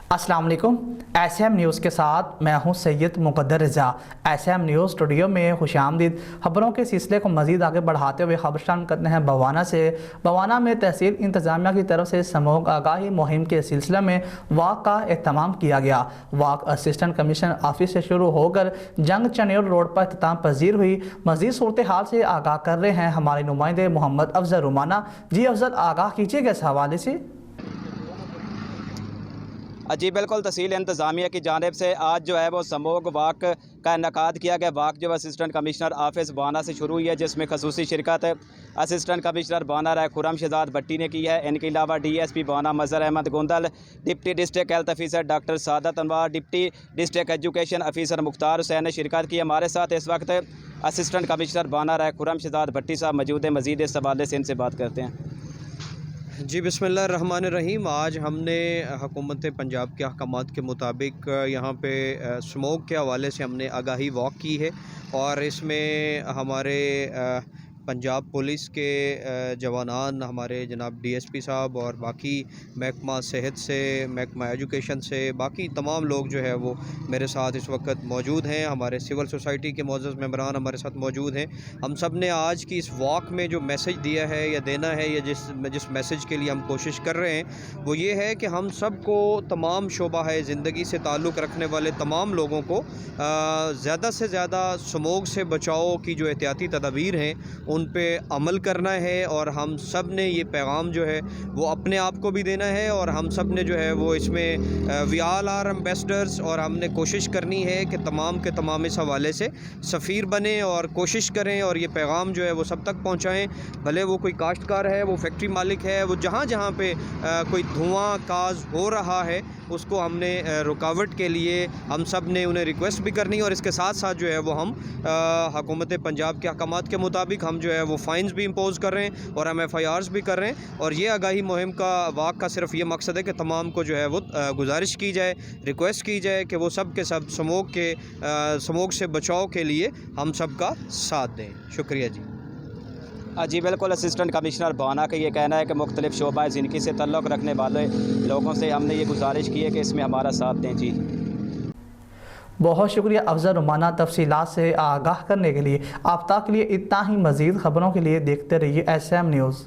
अस्सलाम वालेकुम। SM news के साथ मैं हूं सैयद मुक़द्दर रज़ा। एसएम न्यूज़ स्टूडियो में खुशामदीद। खबरों के सिलसिले को मज़ीद आगे बढ़ाते हुए खबर शामिल करते हैं बवाना से। बवाना में तहसील इंतज़ामिया की तरफ से समूह आगाही मुहिम के सिलसिले में वाक का एहतमाम किया गया। वाक असिस्टेंट कमिश्नर ऑफिस से शुरू होकर जंग चनेर रोड पर इख्तिताम पजीर हुई। मज़ीद सूरत हाल से आगाह कर रहे हैं हमारे नुमाइंदे मोहम्मद अफजल रुमाना। जी अफजल, आगाह कीजिएगा इस हवाले से। जी बिल्कुल, तहसील इंतज़ामिया की जानिब से आज जो है वो समूह वाक का इनकाद किया गया। वाक जो असिस्टेंट कमिश्नर ऑफिस बाना से शुरू हुई है, जिसमें खसूसी शिरकत असिस्टेंट कमिश्नर बाना राय खुरम शहजाद भट्टी ने की है। इनके अलावा DSP बाना Mazhar Ahmed Gondal, deputy district health officer doctor Saadat Anwar, deputy district education officer Mukhtar Hussain ने शिरकत की। हमारे साथ इस वक्त असिस्टेंट कमिश्नर बाना राय खुरम शहजाद भट्टी साहब मौजूद हैं। मज़ीद इस हवाले से इनसे बात करते हैं। जी बिस्मिल्लाहिर्रहमानिर्रहीम। आज हमने हुकूमत पंजाब के अहकामात के मुताबिक यहाँ पे स्मोक के हवाले से हमने आगाही वॉक की है और इसमें हमारे पंजाब पुलिस के जवानान, हमारे जनाब DSP साहब और बाकी महकमा सेहत से, महकमा एजुकेशन से, बाकी तमाम लोग जो है वो मेरे साथ इस वक्त मौजूद हैं। हमारे सिविल सोसाइटी के मोअज़्ज़ज़ मेंबरान हमारे साथ मौजूद हैं। हम सब ने आज की इस वॉक में जो मैसेज दिया है या देना है, या जिस मैसेज के लिए हम कोशिश कर रहे हैं वो ये है कि हम सब को, तमाम शोबा है ज़िंदगी से ताल्लुक़ रखने वाले तमाम लोगों को ज़्यादा से ज़्यादा स्मोक से बचाव की जो एहतियाती तदाबीर हैं उन पे अमल करना है। और हम सब ने ये पैगाम जो है वो अपने आप को भी देना है और हम सब ने जो है वो इसमें वी ऑल आर एम्बेसडर्स, और हमने कोशिश करनी है कि तमाम के तमाम इस हवाले से सफ़ीर बने और कोशिश करें और ये पैगाम जो है वो सब तक पहुँचाएँ। भले वो कोई काश्तकार है, वो फैक्ट्री मालिक है, वो जहाँ जहाँ पे कोई धुआं काज हो रहा है उसको हमने रुकावट के लिए हम सब ने उन्हें रिक्वेस्ट भी करनी है। और इसके साथ साथ जो है वो हम हुकूमत पंजाब के अहकामात के मुताबिक हम जो है वो फ़ाइन्स भी इम्पोज़ कर रहे हैं और हम FIRs भी कर रहे हैं। और ये आगाही मुहिम का वाक़ का सिर्फ ये मकसद है कि तमाम को जो है वो गुजारिश की जाए, रिक्वेस्ट की जाए कि वो सब के सब स्मोक से बचाव के लिए हम सब का साथ दें। शुक्रिया जी। जी बिल्कुल, असिस्टेंट कमिश्नर बाना का ये कहना है कि मुख्तलिफ़ शोबा ज़िंदगी से तल्लुक़ रखने वाले लोगों से हमने ये गुजारिश की है कि इसमें हमारा साथ दें। जी बहुत शुक्रिया अफजल रुमाना तफसीलात से आगाह करने के लिए। आप तक के लिए इतना ही। मज़ीद ख़बरों के लिए देखते रहिए SM न्यूज़।